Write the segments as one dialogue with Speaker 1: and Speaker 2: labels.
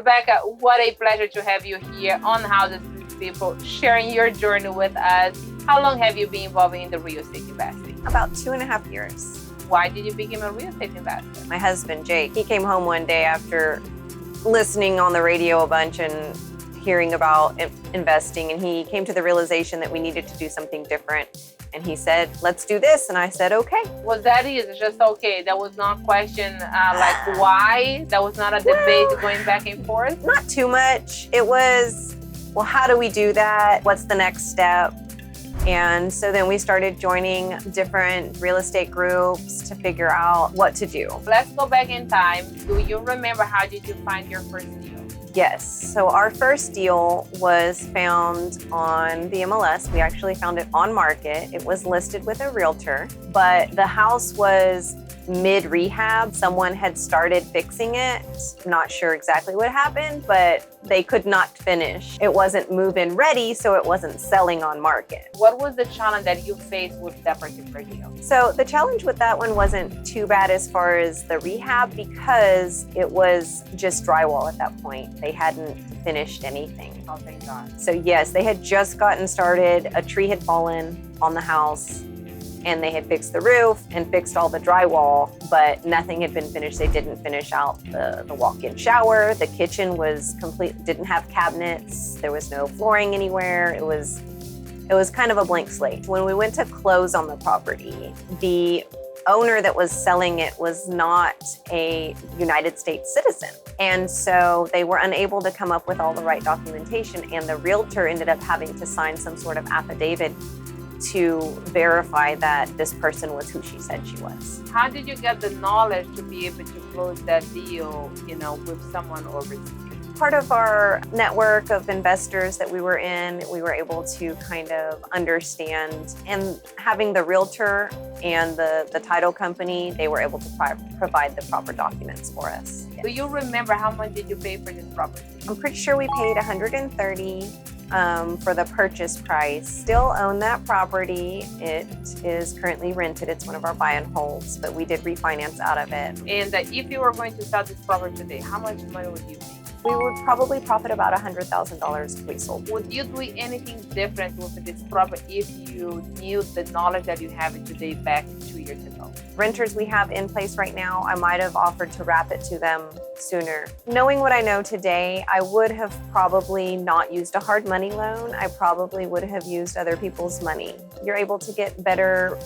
Speaker 1: Rebecca, what a pleasure to have you here on Houses with People, sharing your journey with us. How long have you been involved in the real estate investing?
Speaker 2: About 2.5 years.
Speaker 1: Why did you become a real estate investor?
Speaker 2: My husband, Jake, he came home one day after listening on the radio a bunch and hearing about investing, and he came to the realization that we needed to do something different. And he said, let's do this. And I said, okay.
Speaker 1: Was that easy? Just okay? That was not a question like why? That was not a debate going back and forth?
Speaker 2: Not too much. It was, well, how do we do that? What's the next step? And so then we started joining different real estate groups to figure out what to do.
Speaker 1: Let's go back in time. Do you remember how did you find your first deal?
Speaker 2: Yes. So our first deal was found on the MLS. We actually found it on market. It was listed with a realtor, but the house was mid-rehab. Someone had started fixing it. Not sure exactly what happened, but they could not finish. It wasn't move-in ready, so it wasn't selling on market.
Speaker 1: What was the challenge that you faced with that particular deal?
Speaker 2: So the challenge with that one wasn't too bad as far as the rehab, because it was just drywall at that point. They hadn't finished anything.
Speaker 1: Oh, thank God.
Speaker 2: So yes, they had just gotten started. A tree had fallen on the house, and they had fixed the roof and fixed all the drywall, but nothing had been finished. They didn't finish out the walk-in shower. The kitchen was complete, didn't have cabinets. There was no flooring anywhere. It was kind of a blank slate. When we went to close on the property, the owner that was selling it was not a United States citizen. And so they were unable to come up with all the right documentation, and the realtor ended up having to sign some sort of affidavit to verify that this person was who she said she was.
Speaker 1: How did you get the knowledge to be able to close that deal, with someone overseas?
Speaker 2: Part of our network of investors that we were in, we were able to kind of understand, and having the realtor and the title company, they were able to provide the proper documents for us.
Speaker 1: Do you remember how much did you pay for this property?
Speaker 2: I'm pretty sure we paid $130 for the purchase price. Still own that property. It is currently rented. It's one of our buy and holds, but we did refinance out of it.
Speaker 1: And if you were going to sell this property today, how much money would you make?
Speaker 2: We would probably profit about $100,000 if we sold.
Speaker 1: Would you do anything different with this property if you knew the knowledge that you have today back 2 years ago?
Speaker 2: Renters we have in place right now, I might have offered to wrap it to them sooner. Knowing what I know today, I would have probably not used a hard money loan. I probably would have used other people's money. You're able to get better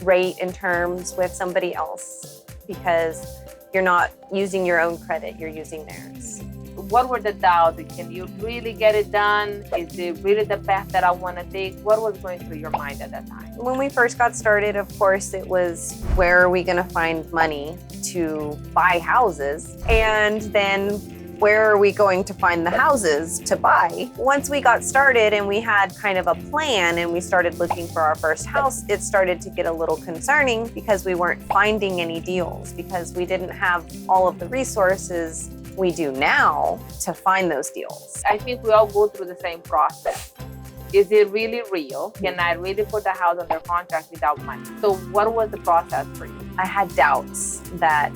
Speaker 2: rate and terms with somebody else because you're not using your own credit, you're using theirs.
Speaker 1: What were the doubts? Can you really get it done? Is it really the path that I want to take? What was going through your mind at that time?
Speaker 2: When we first got started, of course, it was, where are we going to find money to buy houses? And then where are we going to find the houses to buy? Once we got started and we had kind of a plan and we started looking for our first house, it started to get a little concerning because we weren't finding any deals, because we didn't have all of the resources we do now to find those deals.
Speaker 1: I think we all go through the same process. Is it really real? Can I really put the house under contract without money? So what was the process for you?
Speaker 2: I had doubts that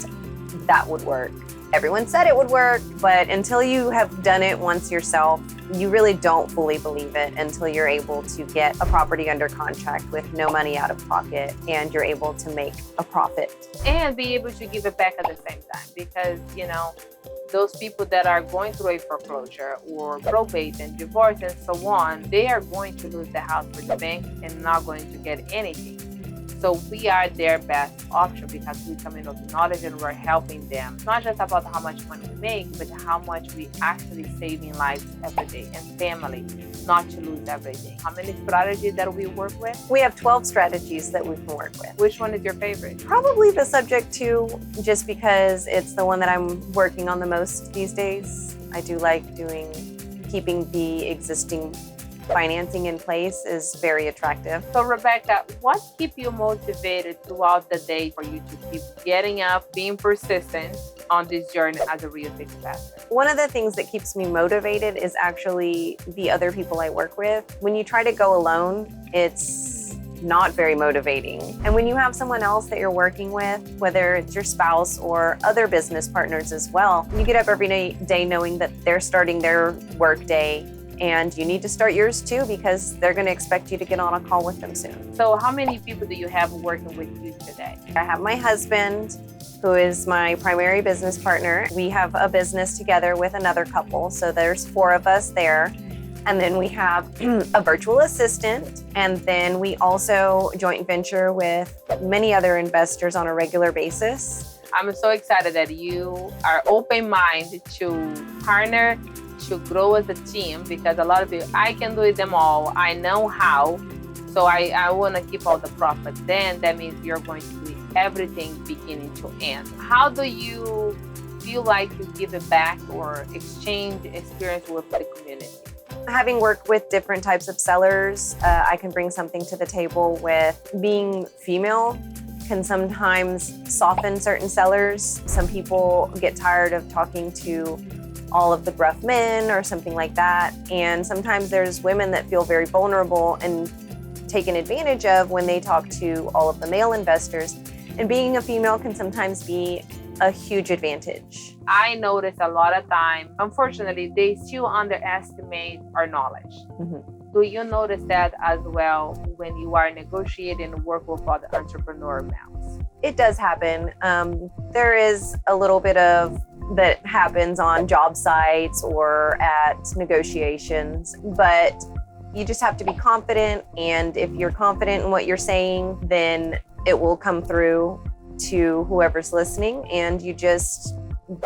Speaker 2: that would work. Everyone said it would work, but until you have done it once yourself, you really don't fully believe it until you're able to get a property under contract with no money out of pocket and you're able to make a profit.
Speaker 1: And be able to give it back at the same time, because, those people that are going through a foreclosure or probate and divorce and so on, they are going to lose the house for the bank and not going to get anything. So we are their best option because we come in with knowledge and we're helping them. It's not just about how much money we make, but how much we actually saving lives every day and family, not to lose everything. How many strategies that we work with?
Speaker 2: We have 12 strategies that we can work with.
Speaker 1: Which one is your favorite?
Speaker 2: Probably the subject to, just because it's the one that I'm working on the most these days. I do like keeping the existing financing in place is very attractive.
Speaker 1: So Rebecca, what keeps you motivated throughout the day for you to keep getting up, being persistent on this journey as a real estate investor?
Speaker 2: One of the things that keeps me motivated is actually the other people I work with. When you try to go alone, it's not very motivating. And when you have someone else that you're working with, whether it's your spouse or other business partners as well, you get up every day knowing that they're starting their work day, and you need to start yours too, because they're going to expect you to get on a call with them soon.
Speaker 1: So how many people do you have working with you today?
Speaker 2: I have my husband, who is my primary business partner. We have a business together with another couple, so there's 4 of us there. And then we have a virtual assistant, and then we also joint venture with many other investors on a regular basis.
Speaker 1: I'm so excited that you are open-minded to partner, to grow as a team, because a lot of people, I can do it them all, I know how, so I want to keep all the profit. Then that means you're going to do everything beginning to end. How do you feel like you give it back or exchange experience with the community?
Speaker 2: Having worked with different types of sellers, I can bring something to the table. With being female can sometimes soften certain sellers. Some people get tired of talking to all of the gruff men or something like that. And sometimes there's women that feel very vulnerable and taken advantage of when they talk to all of the male investors. And being a female can sometimes be a huge advantage.
Speaker 1: I notice a lot of time, unfortunately, they still underestimate our knowledge.
Speaker 2: Mm-hmm.
Speaker 1: Do you notice that as well when you are negotiating and work with other entrepreneur males?
Speaker 2: It does happen. There is a little bit of that happens on job sites or at negotiations, but you just have to be confident. And if you're confident in what you're saying, then it will come through to whoever's listening, and you just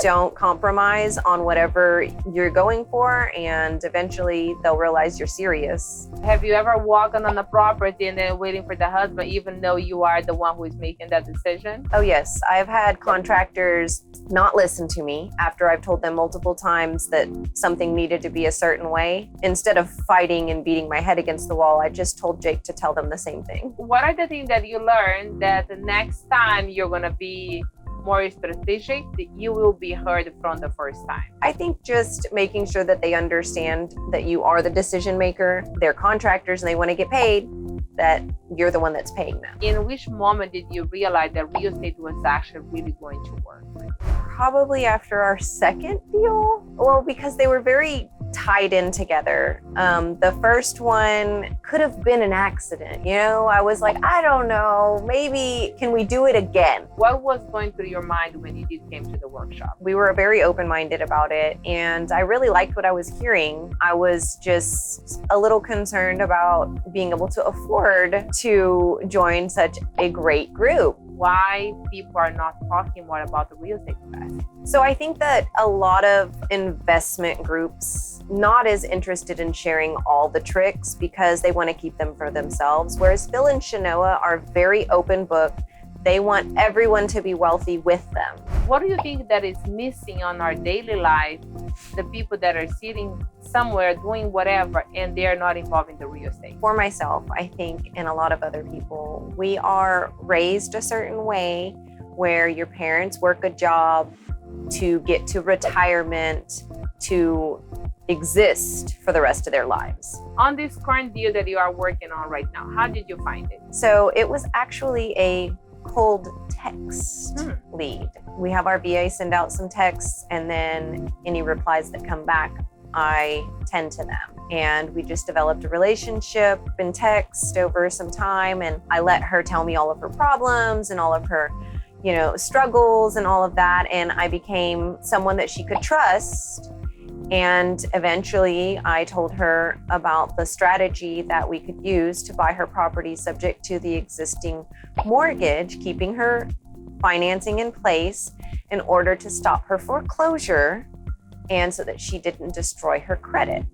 Speaker 2: don't compromise on whatever you're going for, and eventually they'll realize you're serious.
Speaker 1: Have you ever walked on a property and then waiting for the husband, even though you are the one who is making that decision?
Speaker 2: Oh yes, I've had contractors not listen to me after I've told them multiple times that something needed to be a certain way. Instead of fighting and beating my head against the wall, I just told Jake to tell them the same thing.
Speaker 1: What are the things that you learned that the next time you're going to be more strategic, that you will be heard from the first time?
Speaker 2: I think just making sure that they understand that you are the decision maker. They're contractors and they want to get paid, that you're the one that's paying them.
Speaker 1: In which moment did you realize that real estate was actually really going to work?
Speaker 2: Probably after our second deal. Well, because they were very tied in together. The first one could have been an accident. You know, I was like, I don't know, maybe can we do it again?
Speaker 1: What was going through your mind when you came to the workshop?
Speaker 2: We were very open-minded about it, and I really liked what I was hearing. I was just a little concerned about being able to afford to join such a great group.
Speaker 1: Why people are not talking more about the real estate class?
Speaker 2: So I think that a lot of investment groups not as interested in sharing all the tricks because they want to keep them for themselves, whereas Phil and Shanoa are very open book. They want everyone to be wealthy with them.
Speaker 1: What do you think that is missing on our daily life? The people that are sitting somewhere doing whatever and they're not involved in the real estate.
Speaker 2: For myself, I think, and a lot of other people, we are raised a certain way where your parents work a job to get to retirement, to exist for the rest of their lives.
Speaker 1: On this current deal that you are working on right now, how did you find it?
Speaker 2: So it was actually a cold text lead. We have our VA send out some texts, and then any replies that come back, I tend to them. And we just developed a relationship in text over some time, and I let her tell me all of her problems and all of her, struggles and all of that. And I became someone that she could trust. And eventually I told her about the strategy that we could use to buy her property subject to the existing mortgage, keeping her financing in place in order to stop her foreclosure and so that she didn't destroy her credit.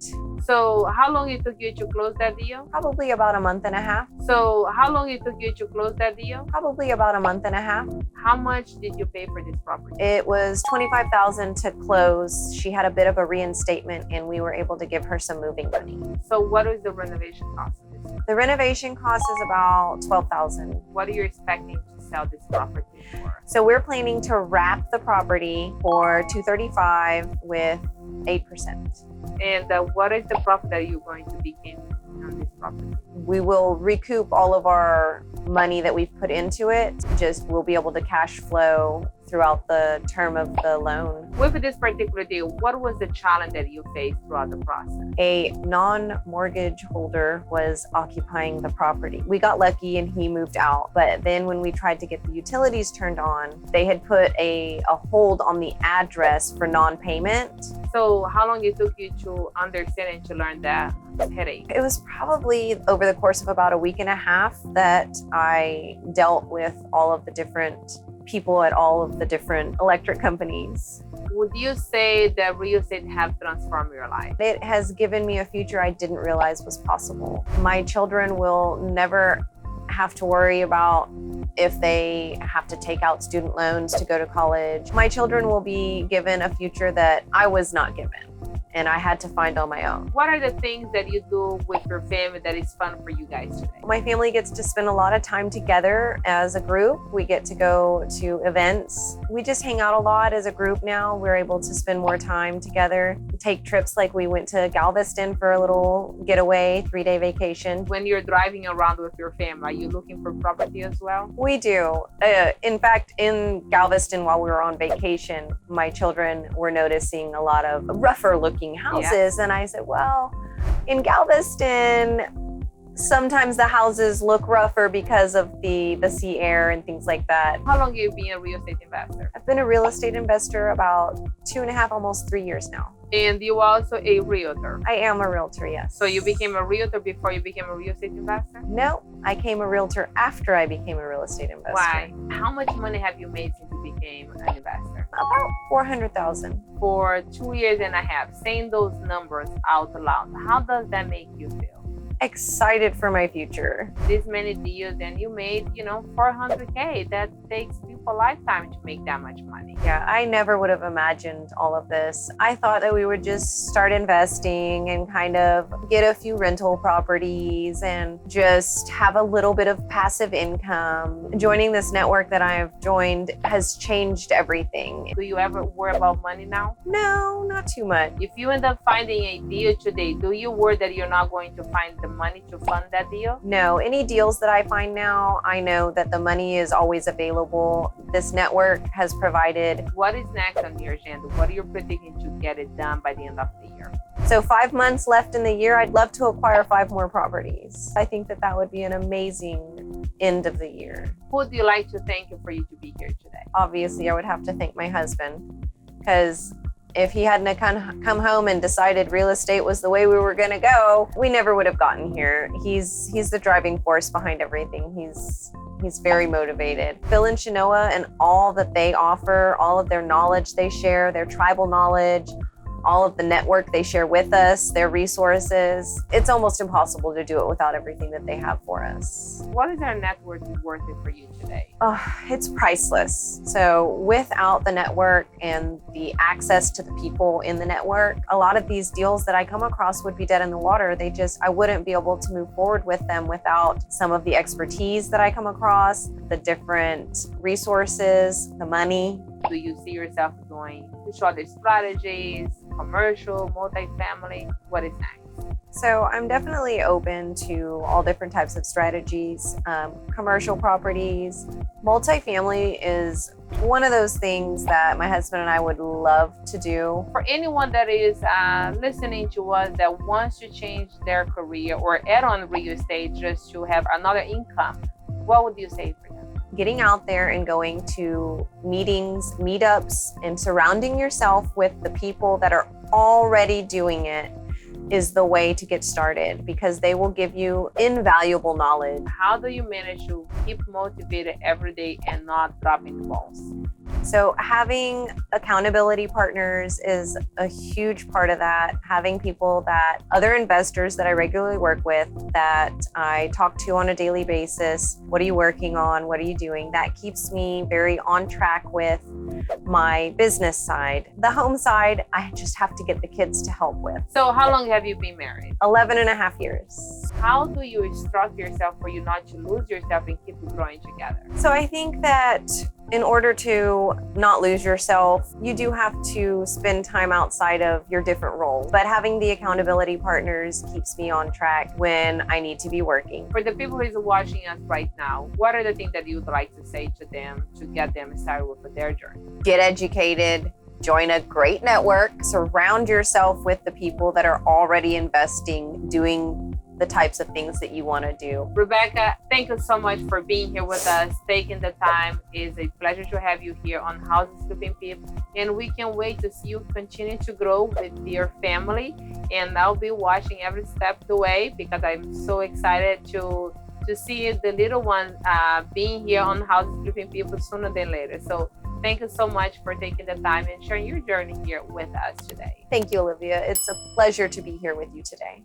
Speaker 1: So how long it took you to close that deal?
Speaker 2: Probably about a month and a half.
Speaker 1: So how long it took you to close that deal?
Speaker 2: Probably about a month and a half.
Speaker 1: How much did you pay for this property?
Speaker 2: It was $25,000 to close. She had a bit of a reinstatement and we were able to give her some moving money.
Speaker 1: So what is the renovation cost of this?
Speaker 2: The renovation cost is about $12,000.
Speaker 1: What are you expecting to sell this property for?
Speaker 2: So we're planning to wrap the property for $235,000 with 8%.
Speaker 1: And what is the profit that you're going to be gaining on this property?
Speaker 2: We will recoup all of our money that we've put into it. Just we'll be able to cash flow throughout the term of the loan.
Speaker 1: With this particular deal, what was the challenge that you faced throughout the process?
Speaker 2: A non-mortgage holder was occupying the property. We got lucky and he moved out. But then when we tried to get the utilities turned on, they had put a hold on the address for non-payment.
Speaker 1: So how long it took you to understand and to learn that headache?
Speaker 2: It was probably over the course of about a week and a half that I dealt with all of the different people at all of the different electric companies.
Speaker 1: Would you say that real estate have transformed your life?
Speaker 2: It has given me a future I didn't realize was possible. My children will never have to worry about if they have to take out student loans to go to college. My children will be given a future that I was not given and I had to find on my own.
Speaker 1: What are the things that you do with your family that is fun for you guys today?
Speaker 2: My family gets to spend a lot of time together as a group. We get to go to events. We just hang out a lot as a group now. We're able to spend more time together, take trips like we went to Galveston for a little getaway, 3-day vacation.
Speaker 1: When you're driving around with your family, are you looking for property as well?
Speaker 2: We do. In fact, in Galveston, while we were on vacation, my children were noticing a lot of rougher looking houses. Yeah. And I said, well, in Galveston, sometimes the houses look rougher because of the sea air and things like that.
Speaker 1: How long have you been a real estate investor?
Speaker 2: I've been a real estate investor about 2.5, almost 3 years now.
Speaker 1: And you are also a realtor?
Speaker 2: I am a realtor, yes.
Speaker 1: So you became a realtor before you became a real estate investor?
Speaker 2: No, I became a realtor after I became a real estate investor.
Speaker 1: Why? How much money have you made since you became an investor?
Speaker 2: About $400,000.
Speaker 1: For 2.5 years, saying those numbers out loud, how does that make you feel?
Speaker 2: Excited for my future.
Speaker 1: This many deals and you made, $400K. That takes people a lifetime to make that much money.
Speaker 2: Yeah, I never would have imagined all of this. I thought that we would just start investing and kind of get a few rental properties and just have a little bit of passive income. Joining this network that I have joined has changed everything.
Speaker 1: Do you ever worry about money now?
Speaker 2: No, not too much.
Speaker 1: If you end up finding a deal today, do you worry that you're not going to find the money to fund that deal?
Speaker 2: No, any deals that I find now, I know that the money is always available. This network has provided.
Speaker 1: What is next on your agenda? What are you predicting to get it done by the end of the year?
Speaker 2: So 5 months left in the year, I'd love to acquire 5 more properties. I think that would be an amazing end of the year.
Speaker 1: Who would you like to thank you for you to be here today?
Speaker 2: Obviously, I would have to thank my husband, because if he hadn't come home and decided real estate was the way we were going to go, we never would have gotten here. He's the driving force behind everything. He's very motivated. Phil and Shanoa and all that they offer, all of their knowledge they share, their tribal knowledge, all of the network they share with us, their resources. It's almost impossible to do it without everything that they have for us.
Speaker 1: What is our network worth it for you today?
Speaker 2: Oh, it's priceless. So without the network and the access to the people in the network, a lot of these deals that I come across would be dead in the water. I wouldn't be able to move forward with them without some of the expertise that I come across, the different resources, the money.
Speaker 1: Do you see yourself doing shorter strategies, commercial, multifamily? What is next?
Speaker 2: So I'm definitely open to all different types of strategies, commercial properties. Multifamily is one of those things that my husband and I would love to do.
Speaker 1: For anyone that is listening to us that wants to change their career or add on real estate just to have another income, what would you say for them?
Speaker 2: Getting out there and going to meetings, meetups, and surrounding yourself with the people that are already doing it is the way to get started, because they will give you invaluable knowledge.
Speaker 1: How do you manage to keep motivated every day and not dropping the balls?
Speaker 2: So having accountability partners is a huge part of that. Having people that other investors that I regularly work with, that I talk to on a daily basis. What are you working on? What are you doing? That keeps me very on track with my business side. The home side, I just have to get the kids to help with.
Speaker 1: So how long have you been married?
Speaker 2: 11.5 years.
Speaker 1: How do you instruct yourself for you not to lose yourself and keep growing together?
Speaker 2: So I think that In order to not lose yourself, you do have to spend time outside of your different roles. But having the accountability partners keeps me on track when I need to be working.
Speaker 1: For the people who are watching us right now, what are the things that you would like to say to them to get them started with their journey?
Speaker 2: Get educated, join a great network, surround yourself with the people that are already investing, doing the types of things that you want to do.
Speaker 1: Rebecca, thank you so much for being here with us, taking the time. It's a pleasure to have you here on Houses Flipping People, and we can wait to see you continue to grow with your family. And I'll be watching every step of the way because I'm so excited to see the little one being here on Houses Flipping People sooner than later. So thank you so much for taking the time and sharing your journey here with us today.
Speaker 2: Thank you, Olivia. It's a pleasure to be here with you today.